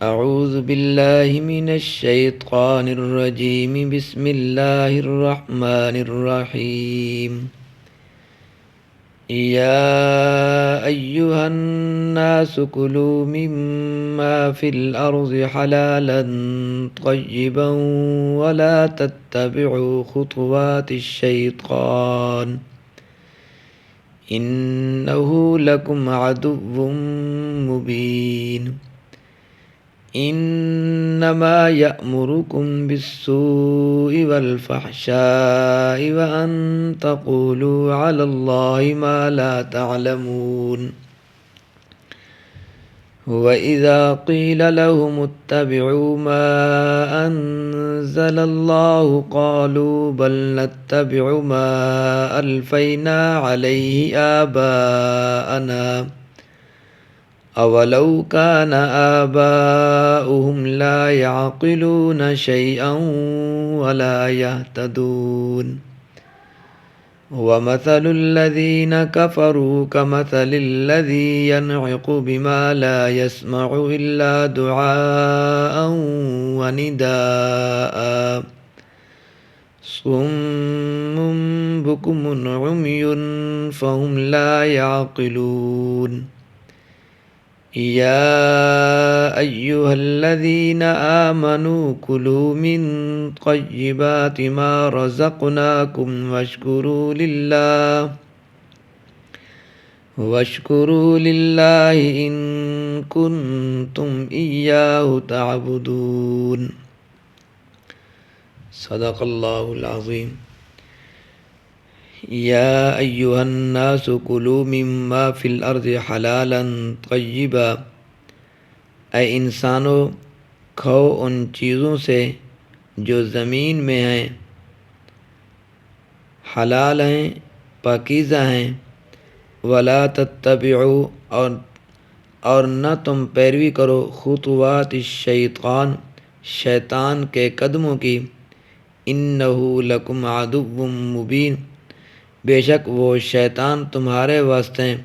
أعوذ بالله من الشيطان الرجيم بسم الله الرحمن الرحيم يا أيها الناس كلوا مما في الأرض حلالا طيبا ولا تتبعوا خطوات الشيطان إنه لكم عدو مبين إنما يأمركم بالسوء والفحشاء وأن تقولوا على الله ما لا تعلمون وإذا قيل لهم اتبعوا ما أنزل الله قالوا بل نتبع ما ألفينا عليه آباءنا أولو كان آباؤهم لا يعقلون شيئا ولا يهتدون ومثل الذين كفروا كمثل الذي ينعق بما لا يسمع إلا دعاء ونداء صم بكم عمي فهم لا يعقلون يا أيها الذين آمنوا كلوا من طيبات ما رزقناكم واشكروا لله إن كنتم إياه تعبدون صدق الله العظيم یا ایہا الناس کلوا مما فی الارض حلالا طیبا، اے انسانو کھاؤ ان چیزوں سے جو زمین میں ہیں، حلال ہیں، پاکیزہ ہیں، ولا تتبعوا اور نہ تم پیروی کرو خطوات الشیطان، شیطان کے قدموں کی، انہ لکم عدو مبین، بے شک وہ شیطان تمہارے واسطے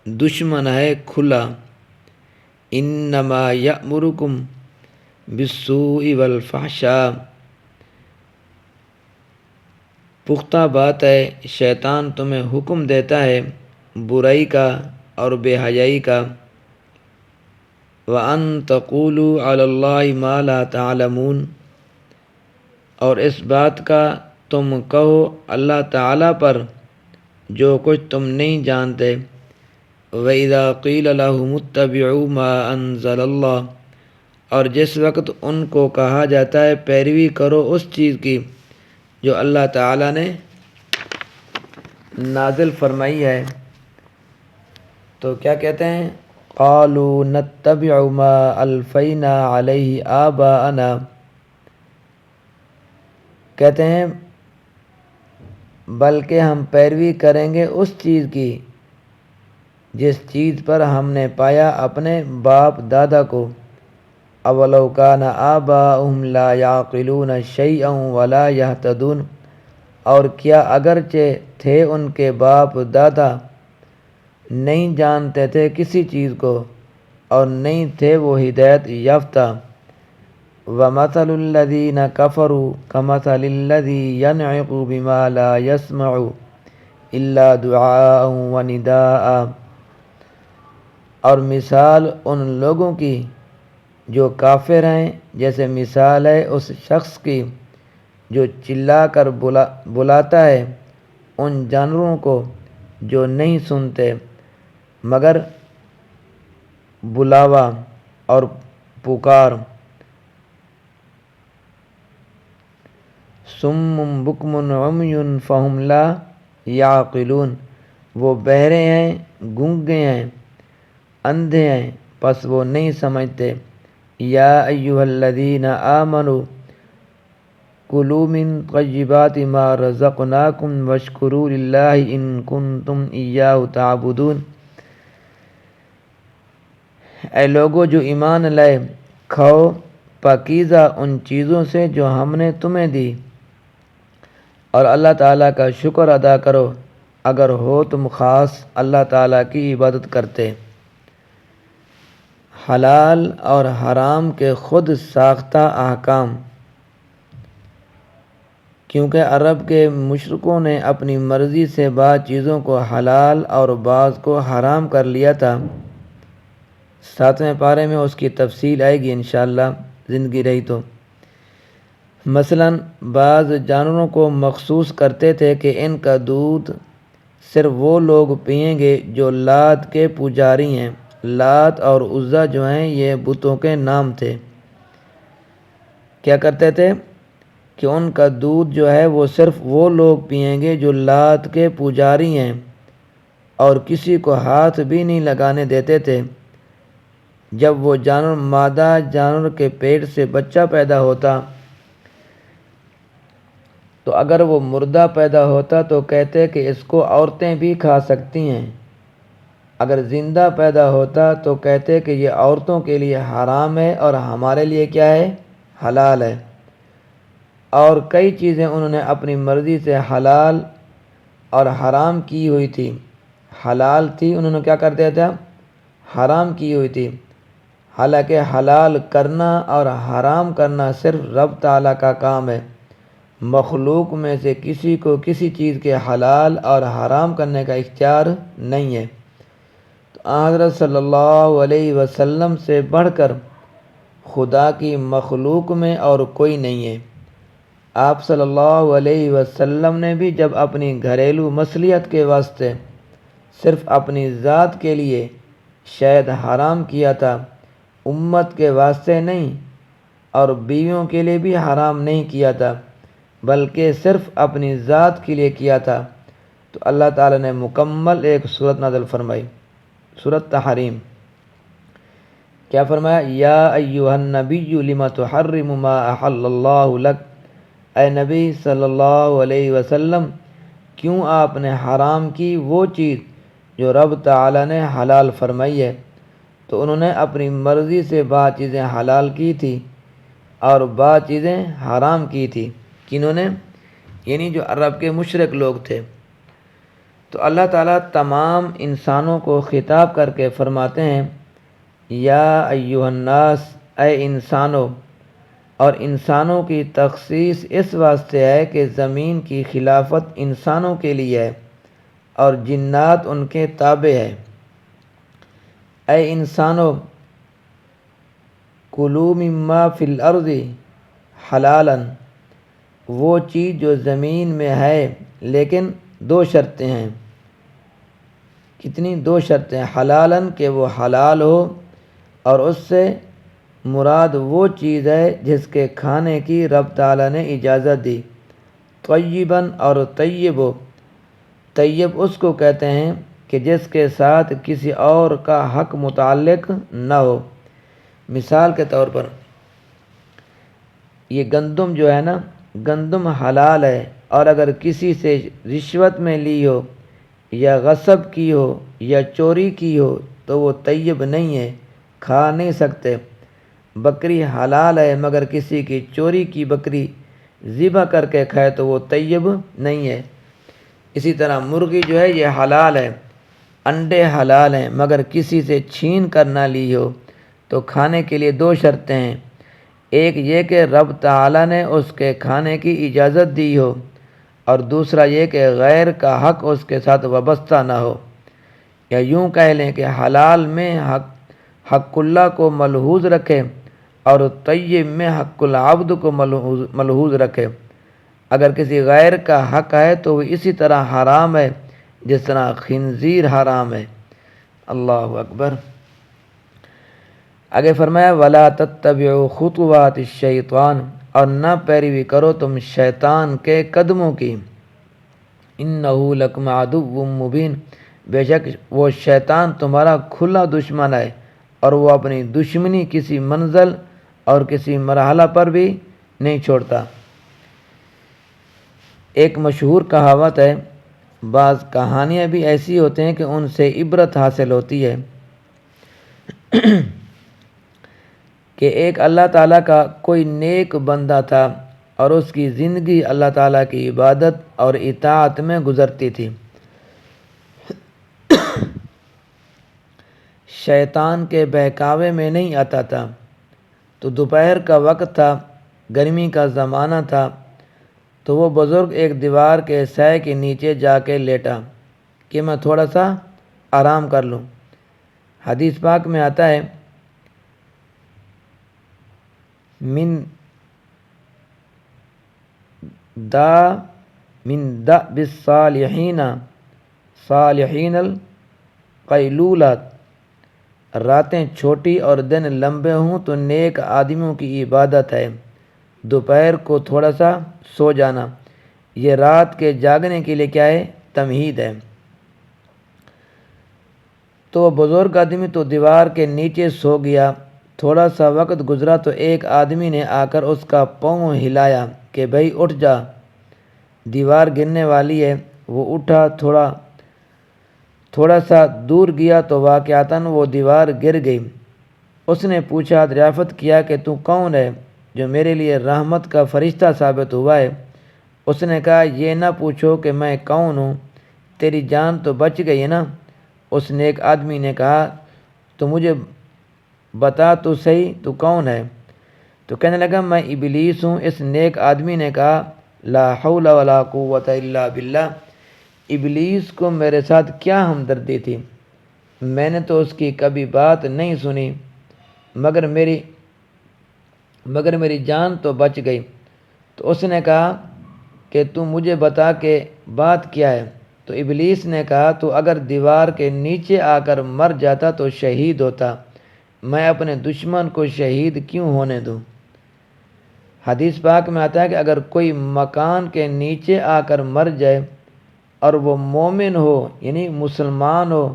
دشمن ہے کھلا، انما یأمرکم بالسوء والفحشاء، پختہ بات ہے شیطان تمہیں حکم دیتا ہے برائی کا اور بے حیائی کا، وَأَن تَقُولُوا عَلَى اللَّهِ مَا لَا تَعْلَمُونَ، اور اس بات کا تم کہو اللہ تعالیٰ پر جو کچھ تم نہیں جانتے، وَإِذَا قِيلَ لَهُمُ اتَّبِعُوا مَا أَنزَلَ اللَّهُ، اور جس وقت ان کو کہا جاتا ہے پیروی کرو اس چیز کی جو اللہ تعالیٰ نے نازل فرمائی ہے، تو کیا کہتے ہیں؟ قَالُوا نَتَّبِعُ مَا أَلْفَيْنَا عَلَيْهِ آبَاءَنَا، کہتے ہیں بلکہ ہم پیروی کریں گے اس چیز کی جس چیز پر ہم نے پایا اپنے باپ دادا کو، اولو کان آباؤہم لا یعقلون شیئا ولا یہتدون، اور کیا اگرچہ تھے ان کے باپ دادا نہیں جانتے تھے کسی چیز کو اور نہیں تھے وہ ہدایت یافتہ، وَمَثَلُ الَّذِينَ كَفَرُوا كَمَثَلِ الَّذِي يَنْعِقُ بِمَا لَا يَسْمَعُ إِلَّا دُعَاءً وَنِدَاءً، اور مثال ان لوگوں کی جو کافر ہیں جیسے مثال ہے اس شخص کی جو چلا کر بلاتا ہے ان جانوروں کو جو نہیں سنتے مگر بلاوا اور پکار، صم بکم عمی فہم لا یعقلون، وہ بہرے ہیں، گونگے ہیں، اندھے ہیں، پس وہ نہیں سمجھتے، یا ایہا الذین آمنوا کلوا من طیبات ما رزقناکم واشکروا للہ ان کنتم ایاہ تعبدون، اے لوگو جو ایمان لائے کھاؤ پاکیزہ ان چیزوں سے جو ہم نے تمہیں دی، اور اللہ تعالیٰ کا شکر ادا کرو اگر ہو تم خاص اللہ تعالیٰ کی عبادت کرتے۔ حلال اور حرام کے خود ساختہ احکام، کیونکہ عرب کے مشرکوں نے اپنی مرضی سے بعض چیزوں کو حلال اور بعض کو حرام کر لیا تھا۔ 7ویں پارے میں اس کی تفصیل آئے گی انشاءاللہ زندگی رہی تو۔ مثلاً بعض جانوروں کو مخصوص کرتے تھے کہ ان کا دودھ صرف وہ لوگ پئیں گے جو لات کے پجاری ہیں۔ لات اور عزا جو ہیں یہ بتوں کے نام تھے۔ کیا کرتے تھے کہ ان کا دودھ جو ہے وہ صرف وہ لوگ پئیں گے جو لات کے پجاری ہیں، اور کسی کو ہاتھ بھی نہیں لگانے دیتے تھے۔ جب وہ جانور مادہ جانور کے پیٹ سے بچہ پیدا ہوتا تو اگر وہ مردہ پیدا ہوتا تو کہتے کہ اس کو عورتیں بھی کھا سکتی ہیں، اگر زندہ پیدا ہوتا تو کہتے کہ یہ عورتوں کے لیے حرام ہے اور ہمارے لیے کیا ہے، حلال ہے۔ اور کئی چیزیں انہوں نے اپنی مرضی سے حلال اور حرام کی ہوئی تھی۔ حلال تھی انہوں نے کیا کر دیا تھا، حرام کی ہوئی تھی، حالانکہ حلال کرنا اور حرام کرنا صرف رب تعالیٰ کا کام ہے۔ مخلوق میں سے کسی کو کسی چیز کے حلال اور حرام کرنے کا اختیار نہیں ہے۔ تو حضرت صلی اللہ علیہ وسلم سے بڑھ کر خدا کی مخلوق میں اور کوئی نہیں ہے۔ آپ صلی اللہ علیہ وسلم نے بھی جب اپنی گھریلو مصلحت کے واسطے صرف اپنی ذات کے لیے شہد حرام کیا تھا، امت کے واسطے نہیں، اور بیویوں کے لیے بھی حرام نہیں کیا تھا بلکہ صرف اپنی ذات کے لیے کیا تھا، تو اللہ تعالیٰ نے مکمل ایک صورت نازل فرمائی، سورۃ تحریم۔ کیا فرمایا، یا ایھا النبی لم تحرم ما احل اللہ لک، اے نبی صلی اللہ علیہ وسلم کیوں آپ نے حرام کی وہ چیز جو رب تعالیٰ نے حلال فرمائی ہے۔ تو انہوں نے اپنی مرضی سے بعض چیزیں حلال کی تھی اور بعض چیزیں حرام کی تھی۔ کنہوں نے، یعنی جو عرب کے مشرک لوگ تھے۔ تو اللہ تعالیٰ تمام انسانوں کو خطاب کر کے فرماتے ہیں، یا ایھا الناس، اے انسانوں، اور انسانوں کی تخصیص اس واسطے ہے کہ زمین کی خلافت انسانوں کے لیے ہے اور جنات ان کے تابع ہے۔ اے انسانوں، کلوا مما فی الارض حلالا، وہ چیز جو زمین میں ہے، لیکن دو شرطیں ہیں۔ کتنی؟ دو شرطیں، حلالا کہ وہ حلال ہو، اور اس سے مراد وہ چیز ہے جس کے کھانے کی رب تعالیٰ نے اجازت دی۔ طیباً، اور طیب ہو، طیب اس کو کہتے ہیں کہ جس کے ساتھ کسی اور کا حق متعلق نہ ہو۔ مثال کے طور پر یہ گندم جو ہے نا، گندم حلال ہے، اور اگر کسی سے رشوت میں لی ہو یا غصب کی ہو یا چوری کی ہو تو وہ طیب نہیں ہے، کھا نہیں سکتے۔ بکری حلال ہے مگر کسی کی چوری کی بکری ذبح کر کے کھائے تو وہ طیب نہیں ہے۔ اسی طرح مرغی جو ہے یہ حلال ہے، انڈے حلال ہیں، مگر کسی سے چھین کر نہ لی ہو تو کھانے کے لیے دو شرطیں ہیں، ایک یہ کہ رب تعالیٰ نے اس کے کھانے کی اجازت دی ہو، اور دوسرا یہ کہ غیر کا حق اس کے ساتھ وابستہ نہ ہو۔ یا یوں کہہ لیں کہ حلال میں حق اللہ کو ملحوظ رکھے اور طیب میں حق العبد کو ملحوظ رکھے۔ اگر کسی غیر کا حق ہے تو وہ اسی طرح حرام ہے جس طرح خنزیر حرام ہے۔ اللہ اکبر۔ آگے فرمایا، وَلَا تَتَّبِعُوا خُطُوَاتِ الشَّيْطَانِ، اور نہ پیروی کرو تم شیطان کے قدموں کی۔ إِنَّهُ لَكُمْ عَدُوٌّ مُّبِينٌ، بے شک وہ شیطان تمہارا کھلا دشمن ہے، اور وہ اپنی دشمنی کسی منزل اور کسی مرحلہ پر بھی نہیں چھوڑتا۔ ایک مشہور کہاوت ہے، بعض کہانیاں بھی ایسی ہوتی ہیں کہ ان سے عبرت حاصل ہوتی ہے، کہ ایک اللہ تعالیٰ کا کوئی نیک بندہ تھا اور اس کی زندگی اللہ تعالیٰ کی عبادت اور اطاعت میں گزرتی تھی۔ شیطان کے بہکاوے میں نہیں آتا تھا۔ تو دوپہر کا وقت تھا، گرمی کا زمانہ تھا، تو وہ بزرگ ایک دیوار کے سائے کے نیچے جا کے لیٹا کہ میں تھوڑا سا آرام کر لوں۔ حدیث پاک میں آتا ہے من دأب الصالحین صالحین القیلولات، راتیں چھوٹی اور دن لمبے ہوں تو نیک آدمیوں کی عبادت ہے دوپہر کو تھوڑا سا سو جانا۔ یہ رات کے جاگنے کے لیے کیا ہے؟ تمہید ہے۔ تو وہ بزرگ آدمی تو دیوار کے نیچے سو گیا۔ تھوڑا سا وقت گزرا تو ایک آدمی نے آ کر اس کا پاؤں ہلایا کہ بھائی اٹھ جا، دیوار گرنے والی ہے۔ وہ اٹھا، تھوڑا سا دور گیا تو واقعتاً وہ دیوار گر گئی۔ اس نے پوچھا، دریافت کیا کہ تو کون ہے جو میرے لیے رحمت کا فرشتہ ثابت ہوا ہے؟ اس نے کہا، یہ نہ پوچھو کہ میں کون ہوں، تیری جان تو بچ گئی ہے نا۔ اس نیک آدمی نے کہا، تو مجھے بتا تو صحیح تو کون ہے؟ تو کہنے لگا، میں ابلیس ہوں۔ اس نیک آدمی نے کہا، لا حول ولا قوت الا باللہ، ابلیس کو میرے ساتھ کیا ہمدردی تھی، میں نے تو اس کی کبھی بات نہیں سنی، مگر میری جان تو بچ گئی۔ تو اس نے کہا کہ تو مجھے بتا کہ بات کیا ہے؟ تو ابلیس نے کہا، تو اگر دیوار کے نیچے آ کر مر جاتا تو شہید ہوتا، میں اپنے دشمن کو شہید کیوں ہونے دوں؟ حدیث پاک میں آتا ہے کہ اگر کوئی مکان کے نیچے آ کر مر جائے اور وہ مومن ہو یعنی مسلمان ہو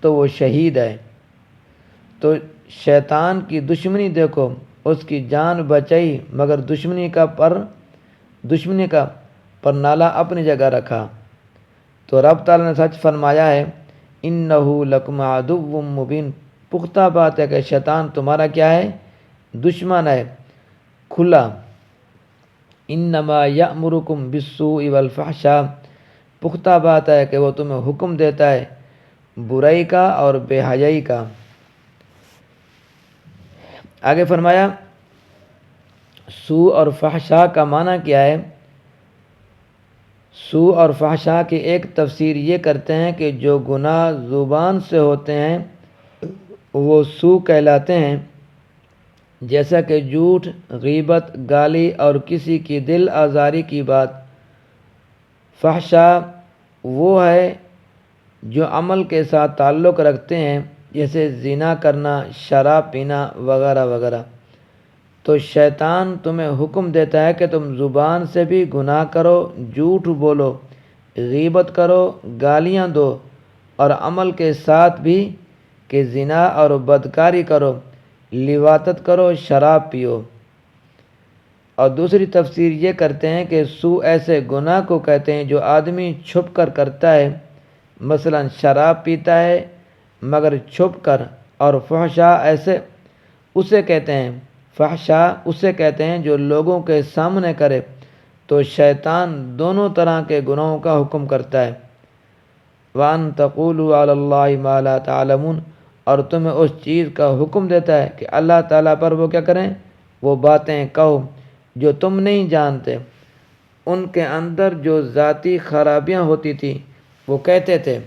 تو وہ شہید ہے۔ تو شیطان کی دشمنی دیکھو، اس کی جان بچائی مگر دشمنی کا پرنالہ اپنی جگہ رکھا۔ تو رب تعالیٰ نے سچ فرمایا ہے، انہ لکم عدو مبین، پختہ بات ہے کہ شیطان تمہارا کیا ہے؟ دشمن ہے کھلا۔ انما یأمرکم بالسوء والفحشاء، پختہ بات ہے کہ وہ تمہیں حکم دیتا ہے برائی کا اور بے حیائی کا۔ آگے فرمایا، سوء اور فحشاء کا معنی کیا ہے؟ سوء اور فحشاء کی ایک تفسیر یہ کرتے ہیں کہ جو گناہ زبان سے ہوتے ہیں وہ سوء کہلاتے ہیں، جیسا کہ جھوٹ، غیبت، گالی اور کسی کی دل آزاری کی بات۔ فحشاء وہ ہے جو عمل کے ساتھ تعلق رکھتے ہیں، جیسے زنا کرنا، شراب پینا وغیرہ وغیرہ۔ تو شیطان تمہیں حکم دیتا ہے کہ تم زبان سے بھی گناہ کرو، جھوٹ بولو، غیبت کرو، گالیاں دو، اور عمل کے ساتھ بھی کہ زنا اور بدکاری کرو، لواطت کرو، شراب پیو۔ اور دوسری تفسیر یہ کرتے ہیں کہ سوء ایسے گناہ کو کہتے ہیں جو آدمی چھپ کر کرتا ہے، مثلا شراب پیتا ہے مگر چھپ کر، اور فحشاء اسے کہتے ہیں جو لوگوں کے سامنے کرے۔ تو شیطان دونوں طرح کے گناہوں کا حکم کرتا ہے۔ وَأَن تَقُولُوا عَلَى اللَّهِ مَا لَا تَعْلَمُونَ، اور تمہیں اس چیز کا حکم دیتا ہے کہ اللہ تعالیٰ پر وہ کیا کریں؟ وہ باتیں کہو جو تم نہیں جانتے۔ ان کے اندر جو ذاتی خرابیاں ہوتی تھیں وہ کہتے تھے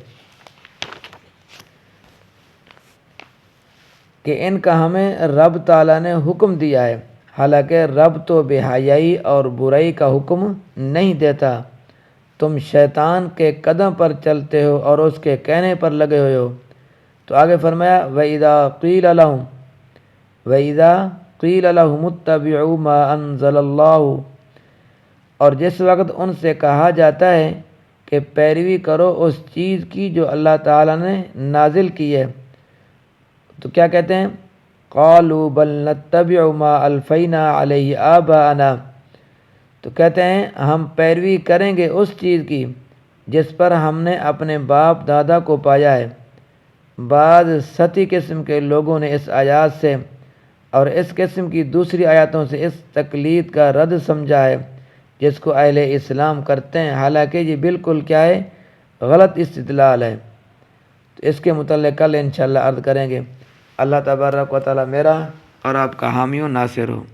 کہ ان کا ہمیں رب تعالیٰ نے حکم دیا ہے، حالانکہ رب تو بے حیائی اور برائی کا حکم نہیں دیتا۔ تم شیطان کے قدم پر چلتے ہو اور اس کے کہنے پر لگے ہوئے ہو۔ تو آگے فرمایا، وَإِذَا قِيلَ لَهُمُ اتَّبِعُوا مَا أَنزَلَ اللَّهُ، اور جس وقت ان سے کہا جاتا ہے کہ پیروی کرو اس چیز کی جو اللہ تعالیٰ نے نازل کی ہے، تو کیا کہتے ہیں؟ قَالُوا بَلْ نَتَّبِعُ مَا أَلْفَيْنَا عَلَيْهِ آبَاءَنَا، تو کہتے ہیں ہم پیروی کریں گے اس چیز کی جس پر ہم نے اپنے باپ دادا کو پایا ہے۔ بعض سطحی قسم کے لوگوں نے اس آیات سے اور اس قسم کی دوسری آیاتوں سے اس تقلید کا رد سمجھا ہے جس کو اہل اسلام کرتے ہیں، حالانکہ یہ بالکل کیا ہے؟ غلط استدلال ہے۔ تو اس کے متعلق کل انشاءاللہ عرض کریں گے۔ اللہ تبارک و تعالی میرا اور آپ کا حامی و ناصر ہو۔